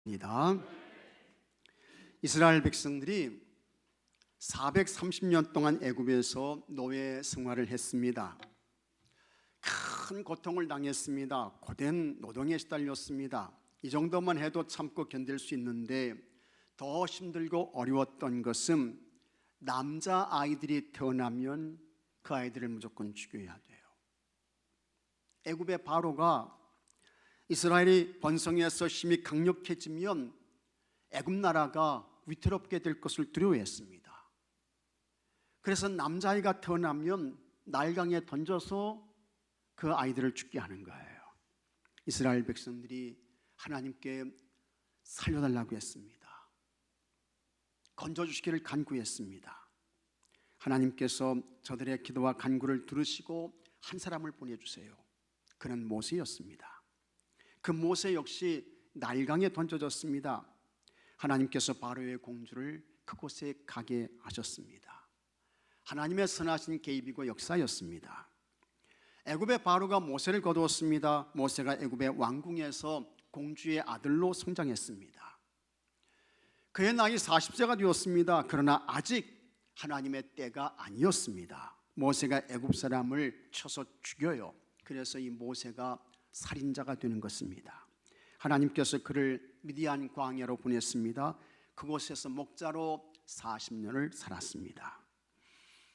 입니다. 이스라엘 백성들이 430년 동안 애굽에서 노예 생활을 했습니다. 큰 고통을 당했습니다. 고된 노동에 시달렸습니다. 이 정도만 해도 참고 견딜 수 있는데 더 힘들고 어려웠던 것은 남자아이들이 태어나면 그 아이들을 무조건 죽여야 돼요. 애굽의 바로가 이스라엘이 번성해서 힘이 강력해지면 애굽 나라가 위태롭게 될 것을 두려워했습니다. 그래서 남자아이가 태어나면 날강에 던져서 그 아이들을 죽게 하는 거예요. 이스라엘 백성들이 하나님께 살려달라고 했습니다. 건져주시기를 간구했습니다. 하나님께서 저들의 기도와 간구를 들으시고 한 사람을 보내주세요. 그는 모세였습니다. 그 모세 역시 날강에 던져졌습니다. 하나님께서 바로의 공주를 그곳에 가게 하셨습니다. 하나님의 선하신 개입이고 역사였습니다. 애굽의 바로가 모세를 거두었습니다. 모세가 애굽의 왕궁에서 공주의 아들로 성장했습니다. 그의 나이 40세가 되었습니다. 그러나 아직 하나님의 때가 아니었습니다. 모세가 애굽 사람을 쳐서 죽여요. 그래서 이 모세가 살인자가 되는 것입니다. 하나님께서 그를 미디안 광야로 보냈습니다. 그곳에서 목자로 40년을 살았습니다.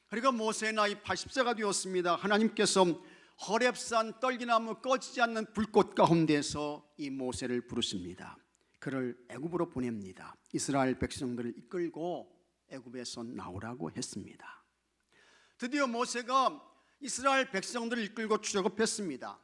그리고 모세의 나이 80세가 되었습니다. 하나님께서 호렙산 떨기나무 꺼지지 않는 불꽃 가운데서 이 모세를 부르십니다. 그를 애굽으로 보냅니다. 이스라엘 백성들을 이끌고 애굽에서 나오라고 했습니다. 드디어 모세가 이스라엘 백성들을 이끌고 출애굽했습니다.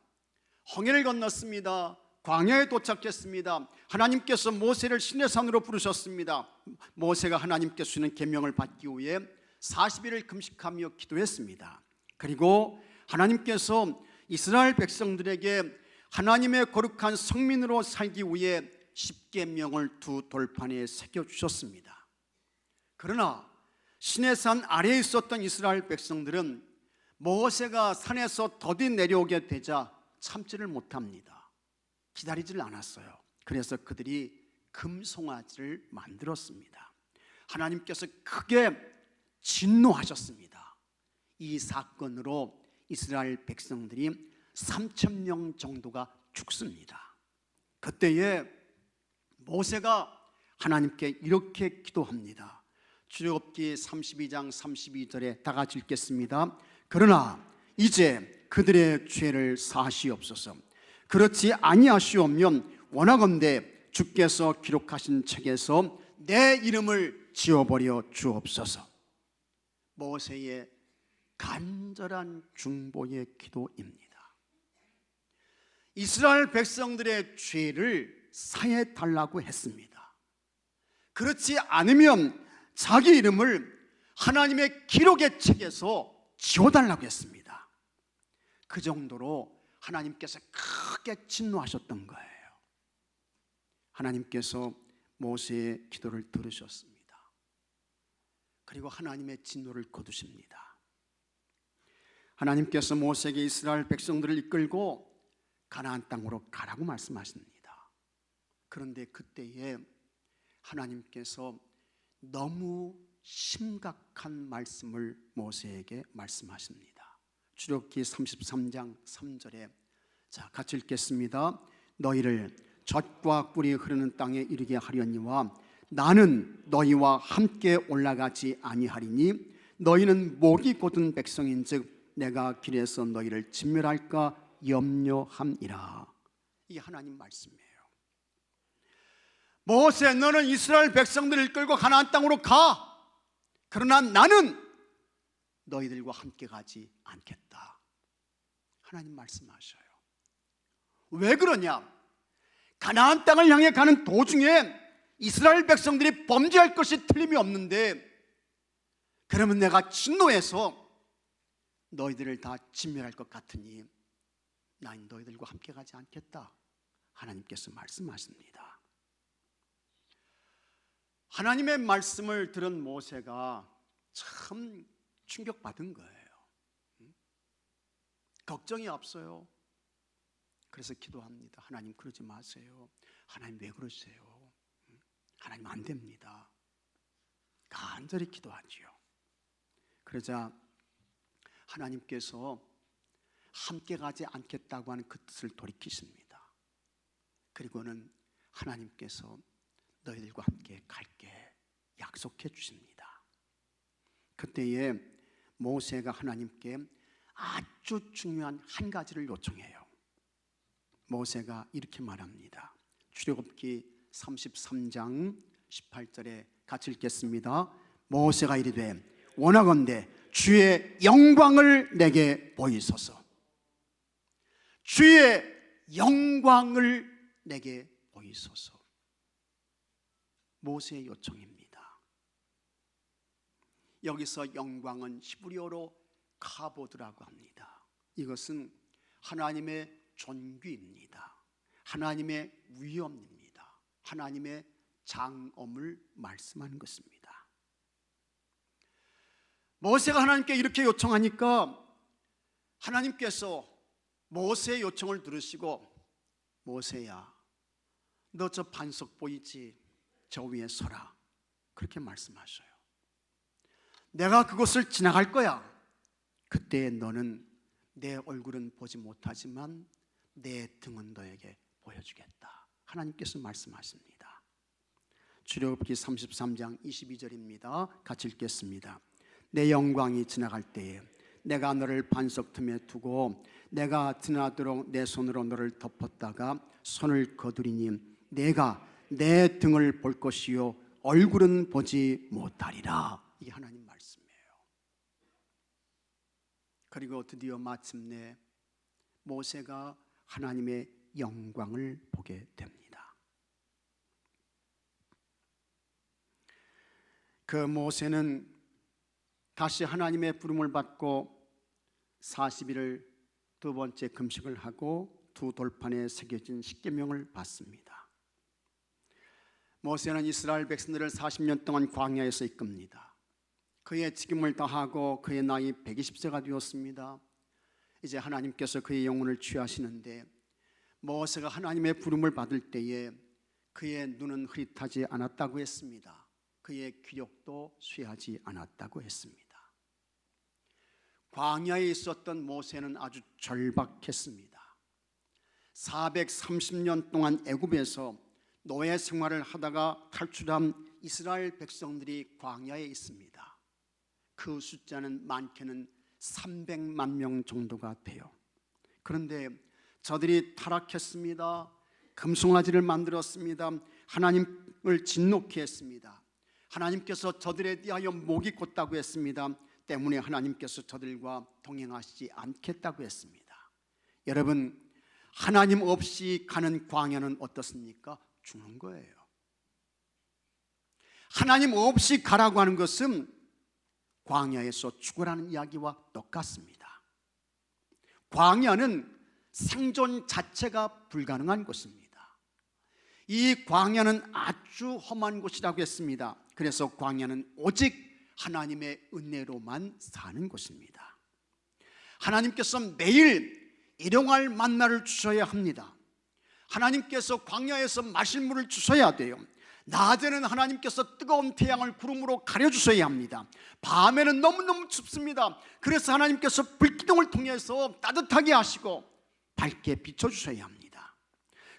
홍해를 건넜습니다. 광야에 도착했습니다. 하나님께서 모세를 시내산으로 부르셨습니다. 모세가 하나님께 주시는 계명을 받기 위해 40일을 금식하며 기도했습니다. 그리고 하나님께서 이스라엘 백성들에게 하나님의 거룩한 성민으로 살기 위해 10계명을 두 돌판에 새겨주셨습니다. 그러나 시내산 아래에 있었던 이스라엘 백성들은 모세가 산에서 더디 내려오게 되자 참지를 못합니다. 기다리질 않았어요. 그래서 그들이 금송아지를 만들었습니다. 하나님께서 크게 진노하셨습니다. 이 사건으로 이스라엘 백성들이 3,000명 정도가 죽습니다. 그때에 모세가 하나님께 이렇게 기도합니다. 출애굽기 32장 32절에 다 같이 읽겠습니다. 그러나 이제 그들의 죄를 사하시옵소서. 그렇지 아니하시오면 원하건대 주께서 기록하신 책에서 내 이름을 지워버려 주옵소서. 모세의 간절한 중보의 기도입니다. 이스라엘 백성들의 죄를 사해 달라고 했습니다. 그렇지 않으면 자기 이름을 하나님의 기록의 책에서 지워달라고 했습니다. 그 정도로 하나님께서 크게 진노하셨던 거예요. 하나님께서 모세의 기도를 들으셨습니다. 그리고 하나님의 진노를 거두십니다. 하나님께서 모세에게 이스라엘 백성들을 이끌고 가나안 땅으로 가라고 말씀하십니다. 그런데 그때에 하나님께서 너무 심각한 말씀을 모세에게 말씀하십니다. 출애굽기 33장 3절에 자 같이 읽겠습니다. 너희를 젖과 꿀이 흐르는 땅에 이르게 하려니와 나는 너희와 함께 올라가지 아니하리니 너희는 목이 곧은 백성인즉 내가 길에서 너희를 진멸할까 염려함이라. 이게 하나님 말씀이에요. 모세, 너는 이스라엘 백성들을 이끌고 가나안 땅으로 가. 그러나 나는 너희들과 함께 가지 않겠다. 하나님 말씀하셔요. 왜 그러냐? 가나안 땅을 향해 가는 도중에 이스라엘 백성들이 범죄할 것이 틀림이 없는데, 그러면 내가 진노해서 너희들을 다 진멸할 것 같으니 난 너희들과 함께 가지 않겠다. 하나님께서 말씀하십니다. 하나님의 말씀을 들은 모세가 참 충격받은 거예요. 걱정이 앞서요. 그래서 기도합니다. 하나님 그러지 마세요. 하나님 왜 그러세요? 하나님 안 됩니다. 간절히 기도하지요. 그러자 하나님께서 함께 가지 않겠다고 하는 그 뜻을 돌이키십니다. 그리고는 하나님께서 너희들과 함께 갈게 약속해 주십니다. 그때에 모세가 하나님께 아주 중요한 한 가지를 요청해요. 모세가 이렇게 말합니다. 출애굽기 33장 18절에 같이 읽겠습니다. 모세가 이르되 원하건대 주의 영광을 내게 보이소서. 주의 영광을 내게 보이소서. 모세의 요청입니다. 여기서 영광은 히브리어로 카보드라고 합니다. 이것은 하나님의 존귀입니다. 하나님의 위엄입니다. 하나님의 장엄을 말씀하는 것입니다. 모세가 하나님께 이렇게 요청하니까 하나님께서 모세의 요청을 들으시고 모세야, 너 저 반석 보이지? 저 위에 서라. 그렇게 말씀하셔요. 내가 그곳을 지나갈 거야. 그때 너는 내 얼굴은 보지 못하지만 내 등은 너에게 보여주겠다. 하나님께서 말씀하십니다. 출애굽기 33장 22절입니다. 같이 읽겠습니다. 내 영광이 지나갈 때에 내가 너를 반석 틈에 두고 내가 지나도록 내 손으로 너를 덮었다가 손을 거두리니 내가 내 등을 볼 것이요 얼굴은 보지 못하리라. 이게 하나님 말씀이에요. 그리고 드디어 마침내 모세가 하나님의 영광을 보게 됩니다. 그 모세는 다시 하나님의 부름을 받고 40일을 두 번째 금식을 하고 두 돌판에 새겨진 십계명을 받습니다. 모세는 이스라엘 백성들을 40년 동안 광야에서 이끕니다. 그의 책임을 다하고 그의 나이 120세가 되었습니다. 이제 하나님께서 그의 영혼을 취하시는데 모세가 하나님의 부름을 받을 때에 그의 눈은 흐릿하지 않았다고 했습니다. 그의 기력도 쇠하지 않았다고 했습니다. 광야에 있었던 모세는 아주 절박했습니다. 430년 동안 애굽에서 노예 생활을 하다가 탈출한 이스라엘 백성들이 광야에 있습니다. 그 숫자는 많게는 300만 명 정도가 돼요. 그런데 저들이 타락했습니다. 금송아지를 만들었습니다. 하나님을 진노케 했습니다. 하나님께서 저들에 대하여 목이 곧다고 했습니다. 때문에 하나님께서 저들과 동행하시지 않겠다고 했습니다. 여러분, 하나님 없이 가는 광야는 어떻습니까? 죽는 거예요. 하나님 없이 가라고 하는 것은 광야에서 죽으라는 이야기와 똑같습니다. 광야는 생존 자체가 불가능한 곳입니다. 이 광야는 아주 험한 곳이라고 했습니다. 그래서 광야는 오직 하나님의 은혜로만 사는 곳입니다. 하나님께서 매일 일용할 만나를 주셔야 합니다. 하나님께서 광야에서 마실 물을 주셔야 돼요. 낮에는 하나님께서 뜨거운 태양을 구름으로 가려주셔야 합니다. 밤에는 너무너무 춥습니다. 그래서 하나님께서 불기둥을 통해서 따뜻하게 하시고 밝게 비춰주셔야 합니다.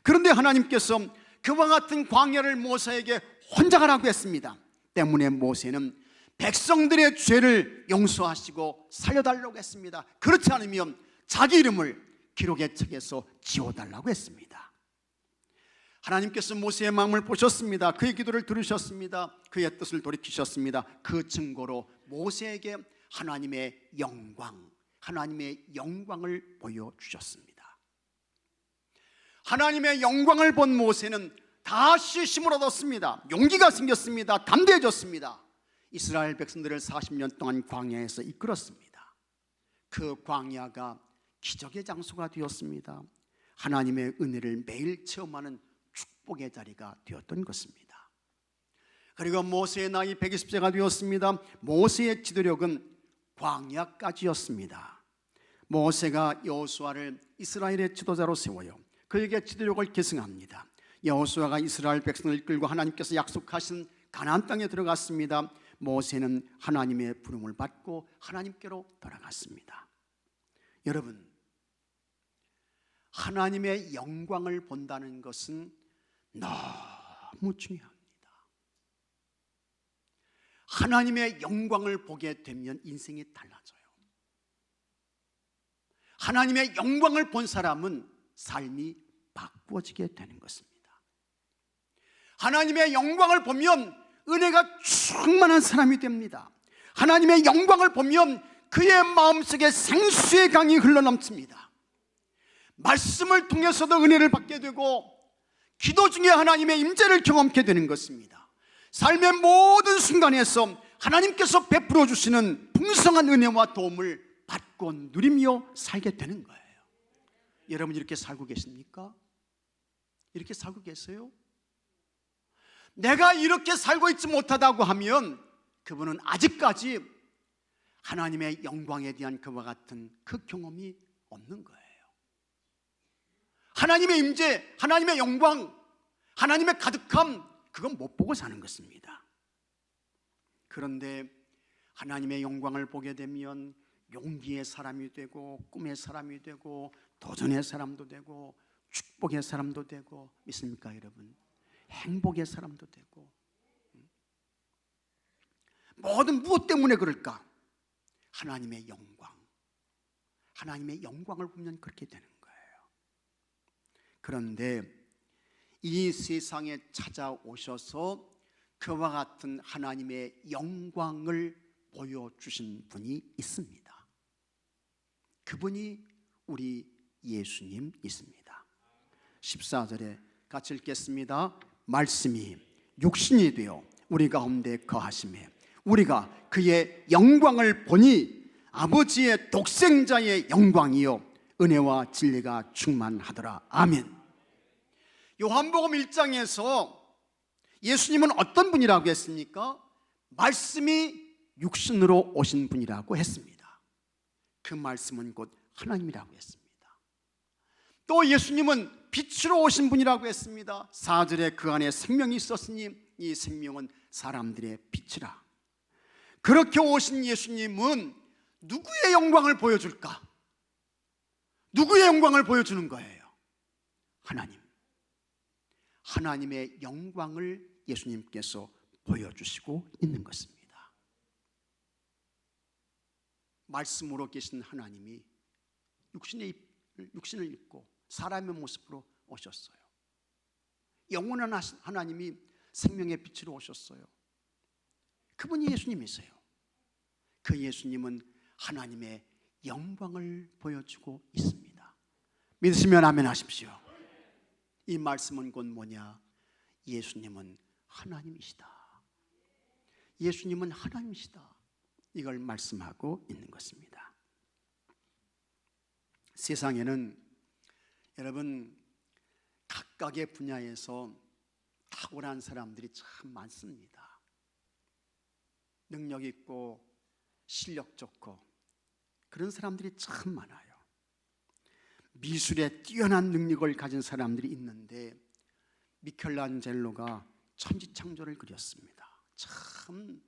그런데 하나님께서 그와 같은 광야를 모세에게 혼자 가라고 했습니다. 때문에 모세는 백성들의 죄를 용서하시고 살려달라고 했습니다. 그렇지 않으면 자기 이름을 기록의 책에서 지워달라고 했습니다. 하나님께서 모세의 마음을 보셨습니다. 그의 기도를 들으셨습니다. 그의 뜻을 돌이키셨습니다. 그 증거로 모세에게 하나님의 영광을 보여주셨습니다. 하나님의 영광을 본 모세는 다시 힘을 얻었습니다. 용기가 생겼습니다. 담대해졌습니다. 이스라엘 백성들을 40년 동안 광야에서 이끌었습니다. 그 광야가 기적의 장소가 되었습니다. 하나님의 은혜를 매일 체험하는 축복의 자리가 되었던 것입니다. 그리고 모세의 나이 120세가 되었습니다. 모세의 지도력은 광야까지였습니다. 모세가 여호수아를 이스라엘의 지도자로 세워요. 그에게 지도력을 계승합니다. 여호수아가 이스라엘 백성을 이끌고 하나님께서 약속하신 가나안 땅에 들어갔습니다. 모세는 하나님의 부름을 받고 하나님께로 돌아갔습니다. 여러분, 하나님의 영광을 본다는 것은 너무 중요합니다. 하나님의 영광을 보게 되면 인생이 달라져요. 하나님의 영광을 본 사람은 삶이 바꾸어지게 되는 것입니다. 하나님의 영광을 보면 은혜가 충만한 사람이 됩니다. 하나님의 영광을 보면 그의 마음속에 생수의 강이 흘러넘칩니다. 말씀을 통해서도 은혜를 받게 되고 기도 중에 하나님의 임재를 경험하게 되는 것입니다. 삶의 모든 순간에서 하나님께서 베풀어 주시는 풍성한 은혜와 도움을 받고 누리며 살게 되는 거예요. 여러분, 이렇게 살고 계십니까? 이렇게 살고 계세요? 내가 이렇게 살고 있지 못하다고 하면 그분은 아직까지 하나님의 영광에 대한 그와 같은 그 경험이 없는 거예요. 하나님의 임재, 하나님의 영광, 하나님의 가득함, 그건 못 보고 사는 것입니다. 그런데 하나님의 영광을 보게 되면 용기의 사람이 되고 꿈의 사람이 되고 도전의 사람도 되고 축복의 사람도 되고, 믿습니까 여러분? 행복의 사람도 되고. 모든 무엇 때문에 그럴까? 하나님의 영광, 하나님의 영광을 보면 그렇게 되는 거예요. 그런데 이 세상에 찾아오셔서 그와 같은 하나님의 영광을 보여주신 분이 있습니다. 그분이 우리 예수님 있습니다. 14절에 같이 읽겠습니다. 말씀이 육신이 되어 우리 가운데 거하시매 우리가 그의 영광을 보니 아버지의 독생자의 영광이요 은혜와 진리가 충만하더라. 아멘. 요한복음 1장에서 예수님은 어떤 분이라고 했습니까? 말씀이 육신으로 오신 분이라고 했습니다. 그 말씀은 곧 하나님이라고 했습니다. 또 예수님은 빛으로 오신 분이라고 했습니다. 4절에 그 안에 생명이 있었으니 이 생명은 사람들의 빛이라. 그렇게 오신 예수님은 누구의 영광을 보여줄까? 누구의 영광을 보여주는 거예요? 하나님. 하나님의 영광을 예수님께서 보여주시고 있는 것입니다. 말씀으로 계신 하나님이 육신을 입고 사람의 모습으로 오셨어요. 영원한 하나님이 생명의 빛으로 오셨어요. 그분이 예수님이세요. 그 예수님은 하나님의 영광을 보여주고 있습니다. 믿으시면 아멘 하십시오. 이 말씀은 곧 뭐냐? 예수님은 하나님이시다. 예수님은 하나님이시다. 이걸 말씀하고 있는 것입니다. 세상에는 여러분 각각의 분야에서 탁월한 사람들이 참 많습니다. 능력 있고 실력 좋고 그런 사람들이 참 많아요. 미술에 뛰어난 능력을 가진 사람들이 있는데 미켈란젤로가 천지창조를 그렸습니다. 참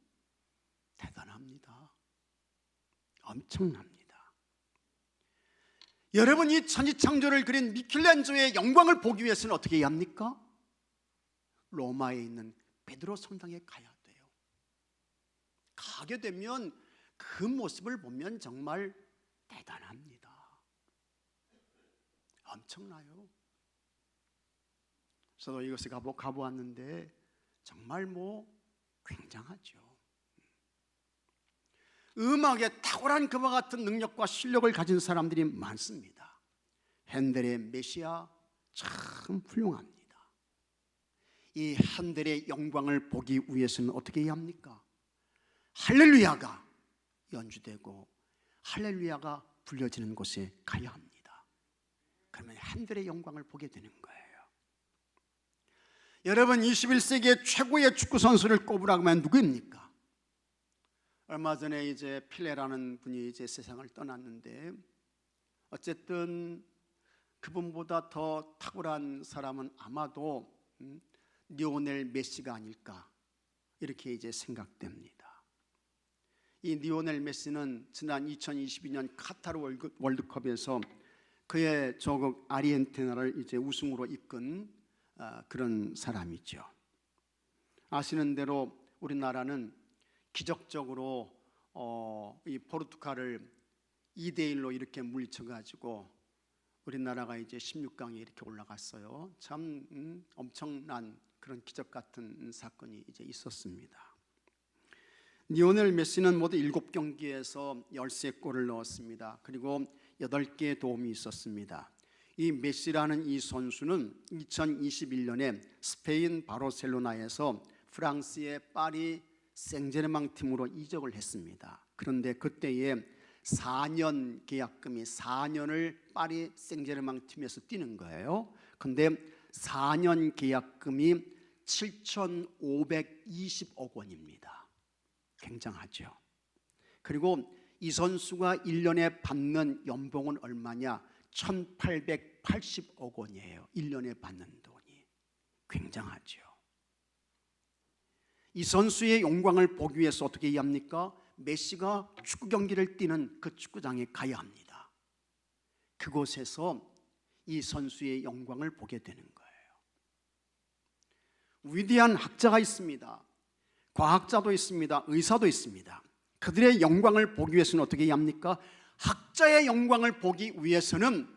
대단합니다. 엄청납니다. 여러분, 이 천지창조를 그린 미켈란젤로의 영광을 보기 위해서는 어떻게 해야 합니까? 로마에 있는 베드로 성당에 가야 돼요. 가게 되면 그 모습을 보면 정말 대단합니다. 엄청나요. 저도 이것을 가보았는데 정말 굉장하죠. 음악에 탁월한 그와 같은 능력과 실력을 가진 사람들이 많습니다. 핸델의 메시아 참 훌륭합니다. 이 핸델의 영광을 보기 위해서는 어떻게 해야 합니까? 할렐루야가 연주되고 할렐루야가 불려지는 곳에 가야 합니다. 그러면 핸델의 영광을 보게 되는 거예요. 여러분, 21세기의 최고의 축구 선수를 꼽으라고 하면 누구입니까? 얼마 전에 이제 필레라는 분이 이제 세상을 떠났는데, 어쨌든 그분보다 더 탁월한 사람은 아마도 리오넬 메시가 아닐까 이렇게 이제 생각됩니다. 이 리오넬 메시는 지난 2022년 카타르 월드컵에서 그의 조국 아르헨티나를 이제 우승으로 이끈 그런 사람이죠. 아시는 대로 우리나라는 기적적으로 이 포르투갈을 2대1로 이렇게 물리쳐가지고 우리나라가 이제 16강에 이렇게 올라갔어요. 참 엄청난 그런 기적 같은 사건이 이제 있었습니다. 리오넬 메시는 모두 7경기에서 13골을 넣었습니다. 그리고 8개의 도움이 있었습니다. 이 메시라는 이 선수는 2021년에 스페인 바르셀로나에서 프랑스의 파리 생제르맹 팀으로 이적을 했습니다. 그런데 그때에 4년 계약금이 4년을 파리 생제르맹 팀에서 뛰는 거예요. 그런데 4년 계약금이 7,520억 원입니다. 굉장하죠. 그리고 이 선수가 1년에 받는 연봉은 얼마냐? 1,880억 원이에요. 1년에 받는 돈이. 굉장하죠. 이 선수의 영광을 보기 위해서 어떻게 해야 합니까? 메시가 축구 경기를 뛰는 그 축구장에 가야 합니다. 그곳에서 이 선수의 영광을 보게 되는 거예요. 위대한 학자가 있습니다. 과학자도 있습니다. 의사도 있습니다. 그들의 영광을 보기 위해서는 어떻게 해야 합니까? 학자의 영광을 보기 위해서는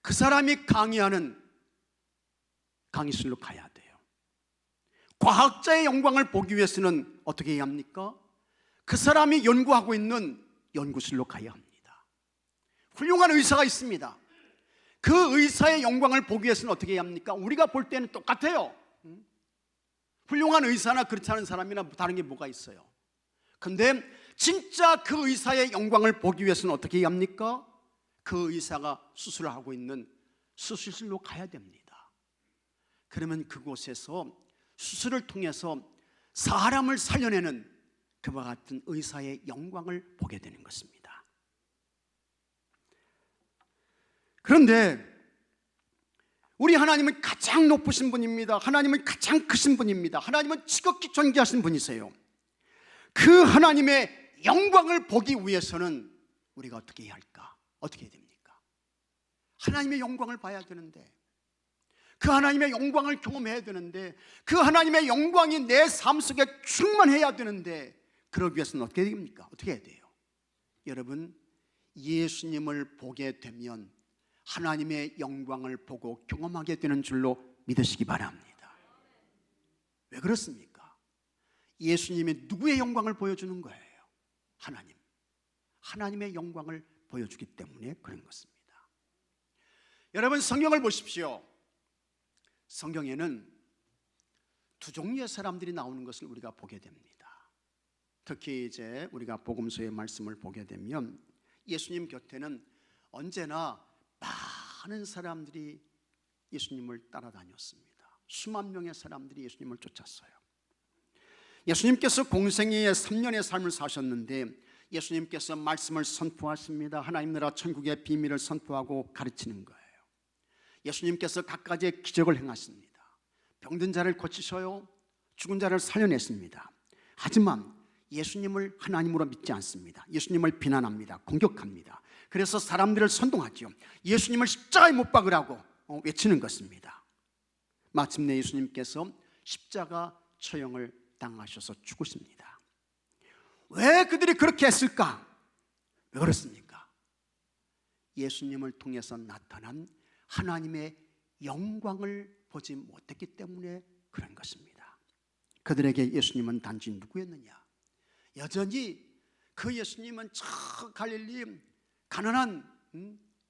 그 사람이 강의하는 강의실로 가야 돼요. 과학자의 영광을 보기 위해서는 어떻게 해야 합니까? 그 사람이 연구하고 있는 연구실로 가야 합니다. 훌륭한 의사가 있습니다. 그 의사의 영광을 보기 위해서는 어떻게 해야 합니까? 우리가 볼 때는 똑같아요. 훌륭한 의사나 그렇지 않은 사람이나 다른 게 뭐가 있어요? 근데 진짜 그 의사의 영광을 보기 위해서는 어떻게 해야 합니까? 그 의사가 수술을 하고 있는 수술실로 가야 됩니다. 그러면 그곳에서 수술을 통해서 사람을 살려내는 그와 같은 의사의 영광을 보게 되는 것입니다. 그런데 우리 하나님은 가장 높으신 분입니다. 하나님은 가장 크신 분입니다. 하나님은 지극히 존귀하신 분이세요. 그 하나님의 영광을 보기 위해서는 우리가 어떻게 해야 할까? 어떻게 해야 됩니까? 하나님의 영광을 봐야 되는데, 그 하나님의 영광을 경험해야 되는데, 그 하나님의 영광이 내 삶 속에 충만해야 되는데, 그러기 위해서는 어떻게 됩니까? 어떻게 해야 돼요? 여러분, 예수님을 보게 되면 하나님의 영광을 보고 경험하게 되는 줄로 믿으시기 바랍니다. 왜 그렇습니까? 예수님이 누구의 영광을 보여주는 거예요? 하나님의 영광을 보여주기 때문에 그런 것입니다. 여러분, 성경을 보십시오. 성경에는 두 종류의 사람들이 나오는 것을 우리가 보게 됩니다. 특히 이제 우리가 복음서의 말씀을 보게 되면 예수님 곁에는 언제나 많은 사람들이 예수님을 따라다녔습니다. 수만 명의 사람들이 예수님을 쫓았어요. 예수님께서 공생애의 3년의 삶을 사셨는데 예수님께서 말씀을 선포하십니다. 하나님 나라 천국의 비밀을 선포하고 가르치는 거예요. 예수님께서 갖가지의 기적을 행하십니다. 병든 자를 고치셔요. 죽은 자를 살려냈습니다. 하지만 예수님을 하나님으로 믿지 않습니다. 예수님을 비난합니다. 공격합니다. 그래서 사람들을 선동하죠. 예수님을 십자가에 못 박으라고 외치는 것입니다. 마침내 예수님께서 십자가 처형을 당하셔서 죽으십니다. 왜 그들이 그렇게 했을까? 왜 그렇습니까? 예수님을 통해서 나타난 하나님의 영광을 보지 못했기 때문에 그런 것입니다. 그들에게 예수님은 단지 누구였느냐? 여전히 그 예수님은 저 갈릴리 가난한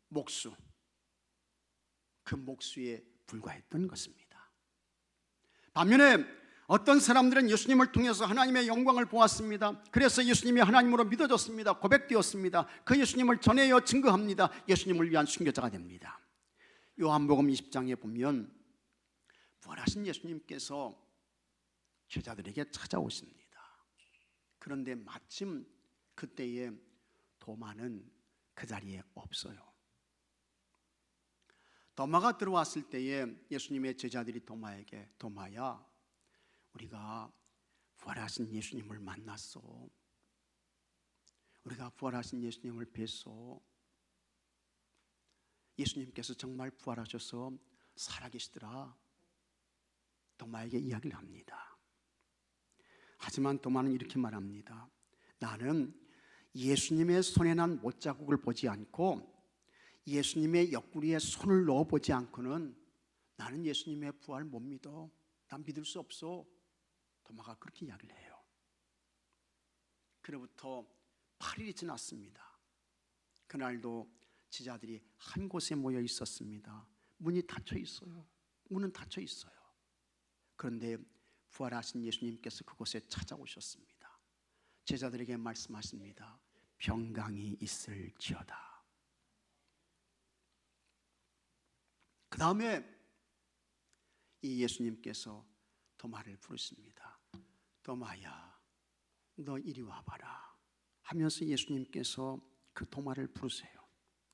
목수, 그 목수에 불과했던 것입니다. 반면에 어떤 사람들은 예수님을 통해서 하나님의 영광을 보았습니다. 그래서 예수님이 하나님으로 믿어졌습니다. 고백되었습니다. 그 예수님을 전해요 증거합니다. 예수님을 위한 순교자가 됩니다. 요한복음 20장에 보면 부활하신 예수님께서 제자들에게 찾아오십니다. 그런데 마침 그때에 도마는 그 자리에 없어요. 도마가 들어왔을 때에 예수님의 제자들이 도마에게, 도마야, 우리가 부활하신 예수님을 만났어. 우리가 부활하신 예수님을 뵀어. 예수님께서 정말 부활하셔서 살아계시더라. 도마에게 이야기를 합니다. 하지만 도마는 이렇게 말합니다. 나는 예수님의 손에 난 못자국을 보지 않고 예수님의 옆구리에 손을 넣어보지 않고는 나는 예수님의 부활 못 믿어. 난 믿을 수 없어. 도마가 그렇게 이야기를 해요. 그로부터 8일이 지났습니다. 그날도 제자들이 한 곳에 모여 있었습니다. 문이 닫혀 있어요. 문은 닫혀 있어요. 그런데 부활하신 예수님께서 그곳에 찾아오셨습니다. 제자들에게 말씀하십니다. 평강이 있을지어다. 그 다음에 이 예수님께서 도마를 부르십니다. 도마야, 너 이리 와봐라 하면서 예수님께서 그 도마를 부르세요.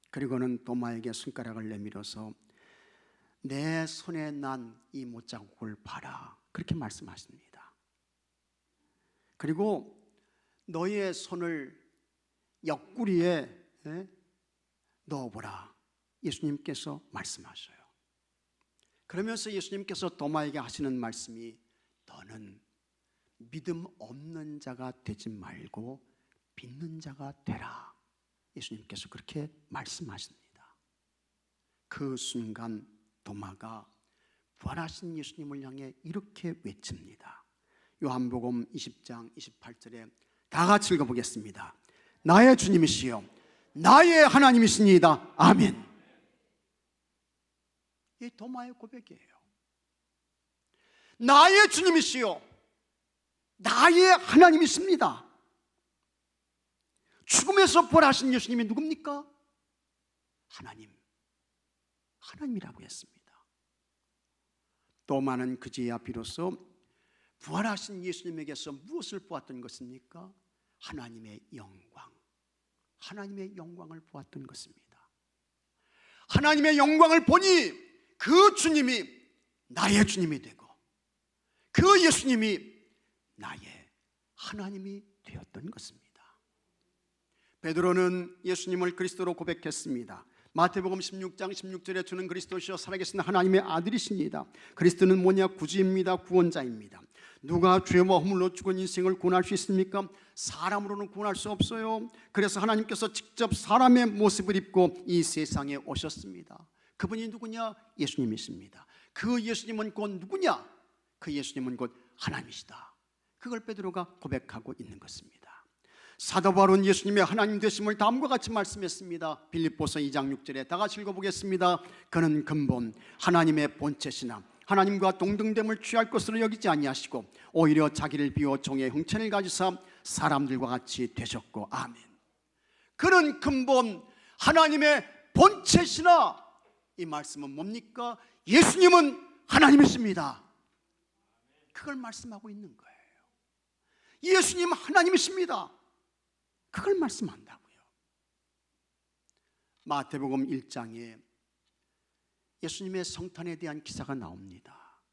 그리고는 도마에게 손가락을 내밀어서 내 손에 난 이 못자국을 봐라, 그렇게 말씀하십니다. 그리고 너의 손을 옆구리에 넣어보라, 예수님께서 말씀하셔요. 그러면서 예수님께서 도마에게 하시는 말씀이 너는 믿음 없는 자가 되지 말고 믿는 자가 되라, 예수님께서 그렇게 말씀하십니다. 그 순간 도마가 부활하신 예수님을 향해 이렇게 외칩니다. 요한복음 20장 28절에 다 같이 읽어보겠습니다. 나의 주님이시여 나의 하나님이시니이다. 아멘. 이 도마의 고백이에요. 나의 주님이시여 나의 하나님이십니다. 죽음에서 부활하신 예수님이 누굽니까? 하나님이라고 했습니다. 도마는 그제야 비로소 부활하신 예수님에게서 무엇을 보았던 것입니까? 하나님의 영광을 보았던 것입니다. 하나님의 영광을 보니 그 주님이 나의 주님이 되고 그 예수님이 나의 하나님이 되었던 것입니다. 베드로는 예수님을 그리스도로 고백했습니다. 마태복음 16장 16절에 주는 그리스도시여 살아계신 하나님의 아들이십니다. 그리스도는 뭐냐? 구주입니다. 구원자입니다. 누가 죄와 허물로 죽은 인생을 구원할 수 있습니까? 사람으로는 구원할 수 없어요. 그래서 하나님께서 직접 사람의 모습을 입고 이 세상에 오셨습니다. 그분이 누구냐? 예수님이십니다. 그 예수님은 곧 누구냐? 그 예수님은 곧 하나님이시다. 그걸 베드로가 고백하고 있는 것입니다. 사도 바울은 예수님의 하나님 되심을 다음과 같이 말씀했습니다. 빌립보서 2장 6절에 다 같이 읽어보겠습니다. 그는 근본 하나님의 본체시나 하나님과 동등됨을 취할 것으로 여기지 아니하시고 오히려 자기를 비워 종의 형체를 가지사 사람들과 같이 되셨고. 아멘. 그는 근본 하나님의 본체시나, 이 말씀은 뭡니까? 예수님은 하나님이십니다. 그걸 말씀하고 있는 거예요. 예수님 하나님이십니다. 그걸 말씀한다고요. 마태복음 1장에 예수님의 성탄에 대한 기사가 나옵니다.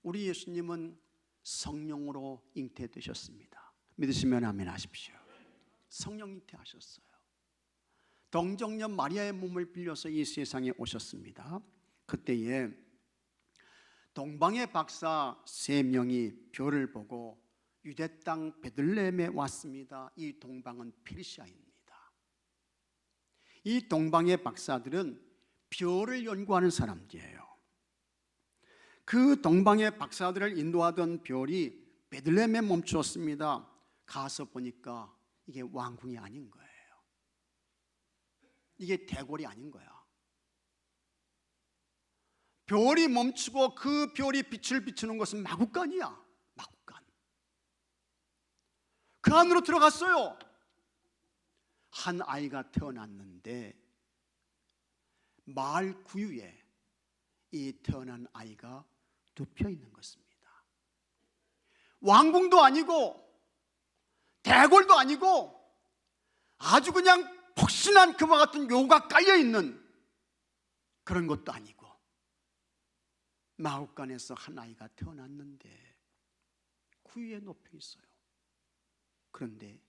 우리 예수님은 성령으로 잉태되셨습니다. 믿으시면 아멘 하십시오. 성령 잉태하셨어요. 동정녀 마리아의 몸을 빌려서 이 세상에 오셨습니다. 그때에 동방의 박사 3명이 별을 보고 유대 땅 베들레헴에 왔습니다. 이 동방은 페르시아입니다. 이 동방의 박사들은 별을 연구하는 사람들이에요. 그 동방의 박사들을 인도하던 별이 베들레헴에 멈추었습니다. 가서 보니까 이게 왕궁이 아닌 거예요. 이게 대궐이 아닌 거야. 별이 멈추고 그 별이 빛을 비추는 것은 마구간이야. 마구간. 그 안으로 들어갔어요. 한 아이가 태어났는데 마을 구유에 이 태어난 아이가 눕혀 있는 것입니다. 왕궁도 아니고 대궐도 아니고 아주 그냥 폭신한 금과 같은 묘가 깔려 있는 그런 것도 아니고 마구간에서 한 아이가 태어났는데 구유에 높여 있어요. 그런데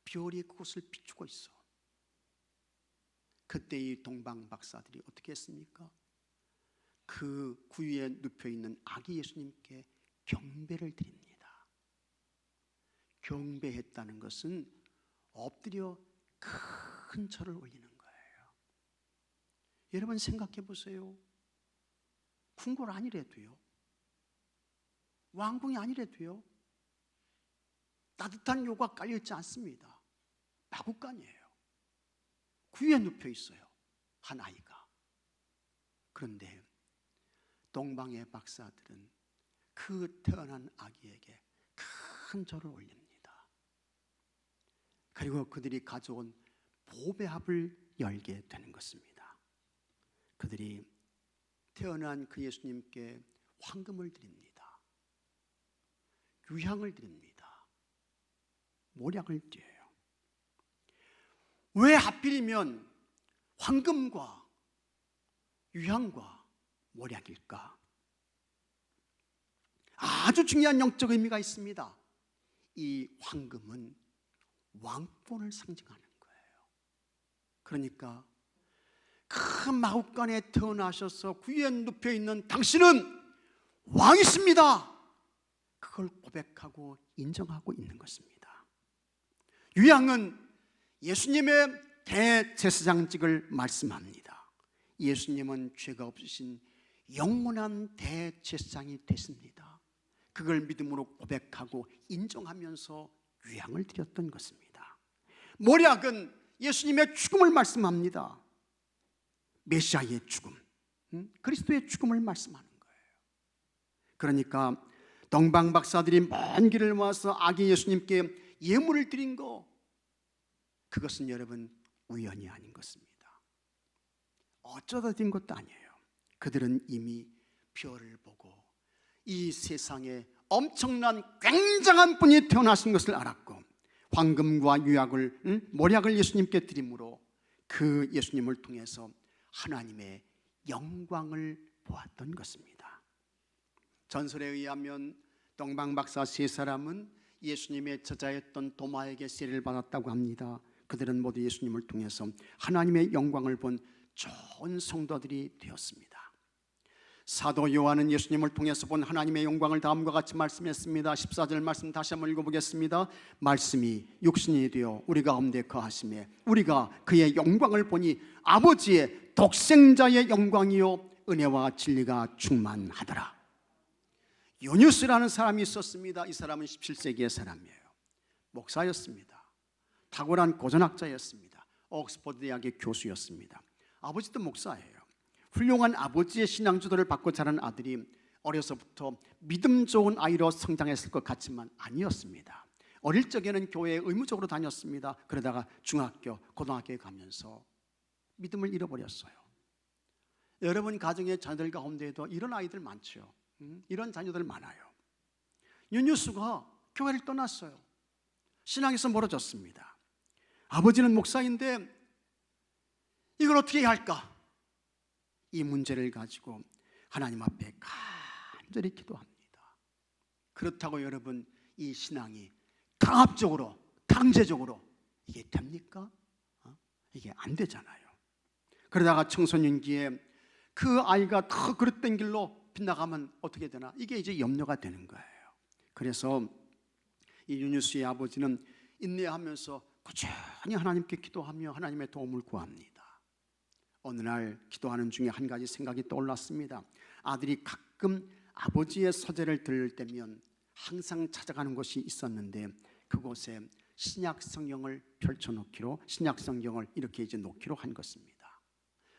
별이 그곳을 비추고 있어. 그때 이 동방 박사들이 어떻게 했습니까? 그 구유에 눕혀 있는 아기 예수님께 경배를 드립니다. 경배했다는 것은 엎드려 큰 절을 올리는 거예요. 여러분 생각해 보세요. 궁궐 아니래도요, 왕궁이 아니래도요, 따뜻한 요가 깔려있지 않습니다. 마구간이에요. 구유에 눕혀 있어요, 한 아이가. 그런데 동방의 박사들은 그 태어난 아기에게 큰 절을 올립니다. 그리고 그들이 가져온 보배합을 열게 되는 것입니다. 그들이 태어난 그 예수님께 황금을 드립니다. 유향을 드립니다. 모략을 띄어요. 왜 하필이면 황금과 유향과 모략일까? 아주 중요한 영적 의미가 있습니다. 이 황금은 왕권을 상징하는 거예요. 그러니까 큰 마구간에 태어나셔서 구유에 눕혀 있는 당신은 왕이십니다. 그걸 고백하고 인정하고 있는 것입니다. 유향은 예수님의 대제사장직을 말씀합니다. 예수님은 죄가 없으신 영원한 대제사장이 되십니다. 그걸 믿음으로 고백하고 인정하면서 유향을 드렸던 것입니다. 모략은 예수님의 죽음을 말씀합니다. 메시아의 죽음, 그리스도의 죽음을 말씀하는 거예요. 그러니까 동방 박사들이 먼 길을 모아서 아기 예수님께 예물을 드린 거, 그것은 여러분 우연이 아닌 것입니다. 어쩌다 된 것도 아니에요. 그들은 이미 별을 보고 이 세상에 엄청난 굉장한 분이 태어나신 것을 알았고, 황금과 유약을 모략을 예수님께 드림으로 그 예수님을 통해서 하나님의 영광을 보았던 것입니다. 전설에 의하면 동방박사 세 사람은 예수님의 제자였던 도마에게 세례를 받았다고 합니다. 그들은 모두 예수님을 통해서 하나님의 영광을 본 좋은 성도들이 되었습니다. 사도 요한은 예수님을 통해서 본 하나님의 영광을 다음과 같이 말씀했습니다. 14절 말씀 다시 한번 읽어보겠습니다. 말씀이 육신이 되어 우리 가운데 거하심에 우리가 그의 영광을 보니 아버지의 독생자의 영광이요 은혜와 진리가 충만하더라. 요니스라는 사람이 있었습니다. 이 사람은 17세기의 사람이에요. 목사였습니다. 탁월한 고전학자였습니다. 옥스퍼드 대학의 교수였습니다. 아버지도 목사예요. 훌륭한 아버지의 신앙 지도를 받고 자란 아들이 어려서부터 믿음 좋은 아이로 성장했을 것 같지만 아니었습니다. 어릴 적에는 교회에 의무적으로 다녔습니다. 그러다가 중학교, 고등학교에 가면서 믿음을 잃어버렸어요. 여러분 가정의 자녀들 가운데에도 이런 아이들 많죠. 이런 자녀들 많아요. 윤유수가 교회를 떠났어요. 신앙에서 멀어졌습니다. 아버지는 목사인데 이걸 어떻게 해야 할까? 이 문제를 가지고 하나님 앞에 간절히 기도합니다. 그렇다고 여러분 이 신앙이 강압적으로 강제적으로 이게 됩니까? 이게 안 되잖아요. 그러다가 청소년기에 그 아이가 더 그릇된 길로 빗나가면 어떻게 되나? 이게 이제 염려가 되는 거예요. 그래서 이 유니스의 아버지는 인내하면서 꾸준히 하나님께 기도하며 하나님의 도움을 구합니다. 어느 날 기도하는 중에 한 가지 생각이 떠올랐습니다. 아들이 가끔 아버지의 서재를 들을 때면 항상 찾아가는 곳이 있었는데 그곳에 신약 성경을 펼쳐놓기로, 신약 성경을 이렇게 이제 놓기로 한 것입니다.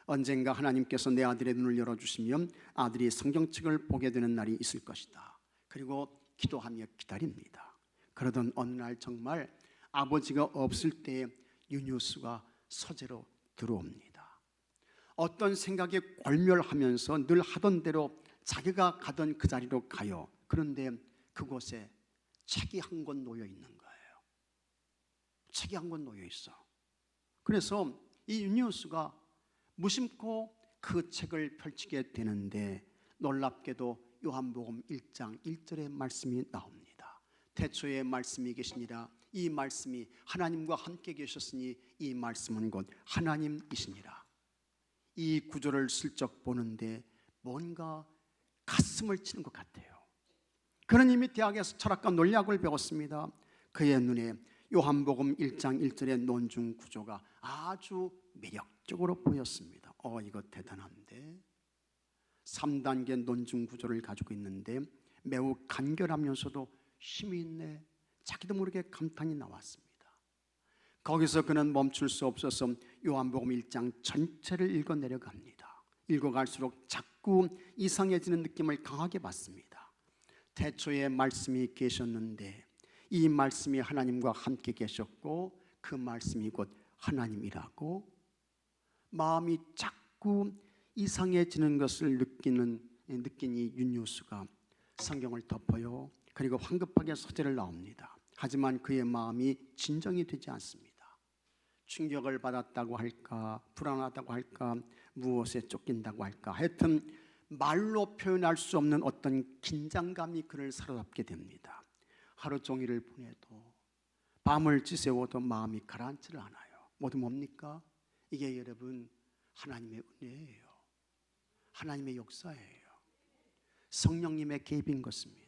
언젠가 하나님께서 내 아들의 눈을 열어주시면 아들이 성경책을 보게 되는 날이 있을 것이다. 그리고 기도하며 기다립니다. 그러던 어느 날 정말 아버지가 없을 때에 유니우스가 서재로 들어옵니다. 어떤 생각에 골멸하면서 늘 하던 대로 자기가 가던 그 자리로 가요. 그런데 그곳에 책이 한 권 놓여 있는 거예요. 책이 한 권 놓여 있어. 그래서 이 유니우스가 무심코 그 책을 펼치게 되는데 놀랍게도 요한복음 1장 1절의 말씀이 나옵니다. 태초에 말씀이 계시니라. 이 말씀이 하나님과 함께 계셨으니 이 말씀은 곧 하나님이시니라. 이 구절을 슬쩍 보는데 뭔가 가슴을 치는 것 같아요. 그는 이미 대학에서 철학과 논리학을 배웠습니다. 그의 눈에 요한복음 1장 1절의 논중 구조가 아주 매력적으로 보였습니다. 이거 대단한데, 3단계 논중 구조를 가지고 있는데 매우 간결하면서도 힘이 있네. 자기도 모르게 감탄이 나왔습니다. 거기서 그는 멈출 수 없어서 요한복음 1장 전체를 읽어 내려갑니다. 읽어갈수록 자꾸 이상해지는 느낌을 강하게 받습니다. 태초에 말씀이 계셨는데 이 말씀이 하나님과 함께 계셨고 그 말씀이 곧 하나님이라고, 마음이 자꾸 이상해지는 것을 느낀 이 윤유수가 성경을 덮어요. 그리고 황급하게 서재를 나옵니다. 하지만 그의 마음이 진정이 되지 않습니다. 충격을 받았다고 할까, 불안하다고 할까, 무엇에 쫓긴다고 할까, 하여튼 말로 표현할 수 없는 어떤 긴장감이 그를 사로잡게 됩니다. 하루 종일을 보내도 밤을 지새워도 마음이 가라앉지를 않아요. 모두 뭡니까? 이게 여러분 하나님의 은혜예요. 하나님의 역사예요. 성령님의 개입인 것입니다.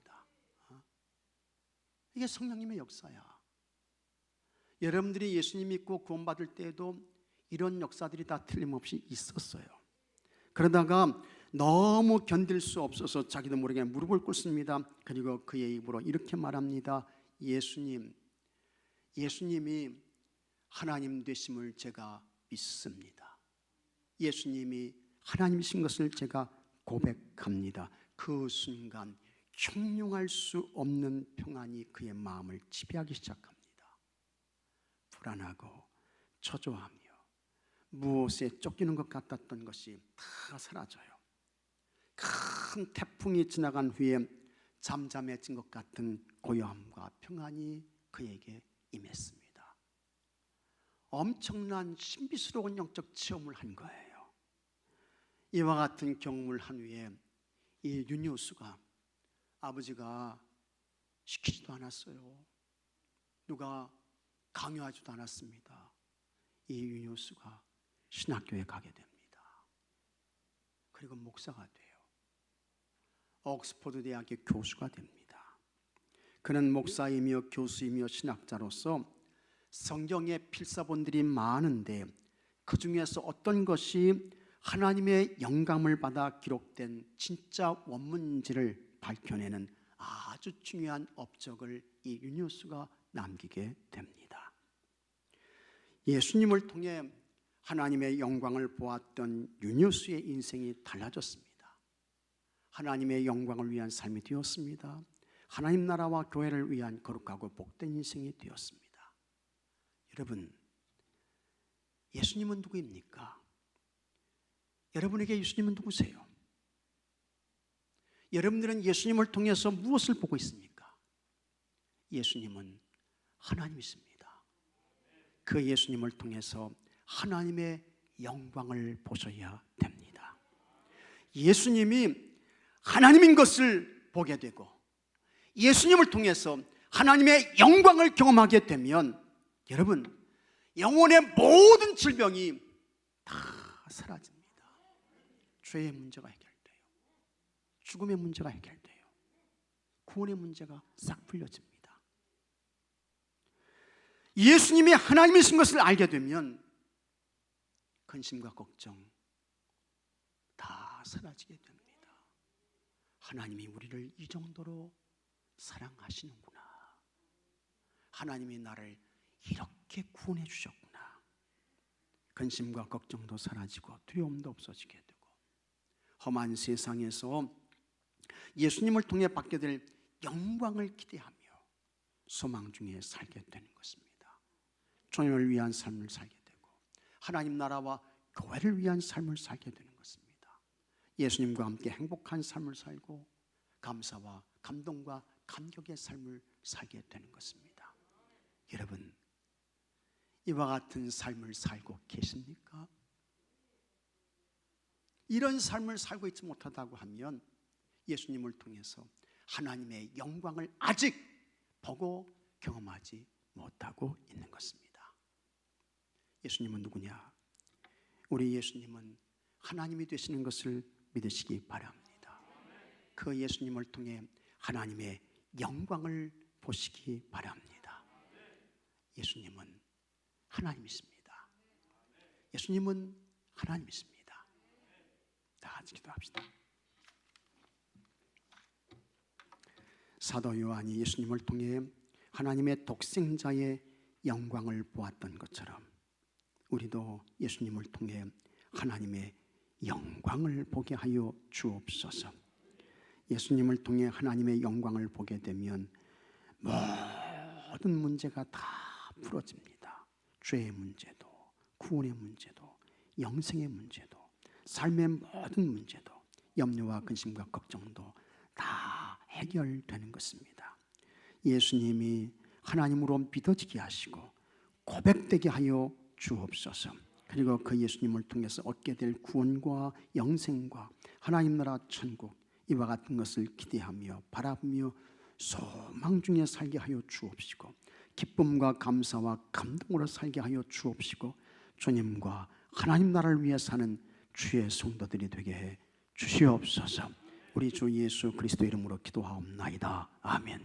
이게 성령님의 역사야. 여러분들이 예수님 믿고 구원받을 때에도 이런 역사들이 다 틀림없이 있었어요. 그러다가 너무 견딜 수 없어서 자기도 모르게 무릎을 꿇습니다. 그리고 그의 입으로 이렇게 말합니다. 예수님이 하나님 되심을 제가 믿습니다. 예수님이 하나님이신 것을 제가 고백합니다. 그 순간 형용할 수 없는 평안이 그의 마음을 지배하기 시작합니다. 불안하고 초조하며 무엇에 쫓기는 것 같았던 것이 다 사라져요. 큰 태풍이 지나간 후에 잠잠해진 것 같은 고요함과 평안이 그에게 임했습니다. 엄청난 신비스러운 영적 체험을 한 거예요. 이와 같은 경험을 한 후에 이 윤효수가, 아버지가 시키지도 않았어요. 누가 강요하지도 않았습니다. 이 윤효수가 신학교에 가게 됩니다. 그리고 목사가 돼요. 옥스퍼드 대학의 교수가 됩니다. 그는 목사이며 교수이며 신학자로서 성경의 필사본들이 많은데 그 중에서 어떤 것이 하나님의 영감을 받아 기록된 진짜 원문인지를 밝혀내는 아주 중요한 업적을 이 윤효수가 남기게 됩니다. 예수님을 통해 하나님의 영광을 보았던 윤효수의 인생이 달라졌습니다. 하나님의 영광을 위한 삶이 되었습니다. 하나님 나라와 교회를 위한 거룩하고 복된 인생이 되었습니다. 여러분, 예수님은 누구입니까? 여러분에게 예수님은 누구세요? 여러분들은 예수님을 통해서 무엇을 보고 있습니까? 예수님은 하나님이십니다. 그 예수님을 통해서 하나님의 영광을 보셔야 됩니다. 예수님이 하나님인 것을 보게 되고 예수님을 통해서 하나님의 영광을 경험하게 되면 여러분, 영혼의 모든 질병이 다 사라집니다. 죄의 문제가 해결돼요. 죽음의 문제가 해결돼요. 구원의 문제가 싹 풀려집니다. 예수님이 하나님이신 것을 알게 되면 근심과 걱정 다 사라지게 됩니다. 하나님이 우리를 이 정도로 사랑하시는구나. 하나님이 나를 이렇게 구원해 주셨구나. 근심과 걱정도 사라지고 두려움도 없어지게 되고 험한 세상에서 예수님을 통해 받게 될 영광을 기대하며 소망 중에 살게 되는 것입니다. 주님을 위한 삶을 살게 되고 하나님 나라와 교회를 위한 삶을 살게 되는 것입니다. 예수님과 함께 행복한 삶을 살고 감사와 감동과 감격의 삶을 살게 되는 것입니다. 여러분, 이와 같은 삶을 살고 계십니까? 이런 삶을 살고 있지 못하다고 하면 예수님을 통해서 하나님의 영광을 아직 보고 경험하지 못하고 있는 것입니다. 예수님은 누구냐? 우리 예수님은 하나님이 되시는 것을 믿으시기 바랍니다. 그 예수님을 통해 하나님의 영광을 보시기 바랍니다. 예수님은 하나님이십니다. 예수님은 하나님이십니다. 다 같이 기도합시다. 사도 요한이 예수님을 통해 하나님의 독생자의 영광을 보았던 것처럼 우리도 예수님을 통해 하나님의 영광을 보게 하여 주옵소서. 예수님을 통해 하나님의 영광을 보게 되면 모든 문제가 다 풀어집니다. 죄의 문제도, 구원의 문제도, 영생의 문제도, 삶의 모든 문제도, 염려와 근심과 걱정도 다 해결되는 것입니다. 예수님이 하나님으로 믿어지게 하시고 고백되게 하여 주옵소서. 그리고 그 예수님을 통해서 얻게 될 구원과 영생과 하나님 나라 천국, 이와 같은 것을 기대하며 바라보며 소망 중에 살게 하여 주옵시고 기쁨과 감사와 감동으로 살게 하여 주옵시고 주님과 하나님 나라를 위해 사는 주의 성도들이 되게 해 주시옵소서. 우리 주 예수 그리스도 이름으로 기도하옵나이다. 아멘.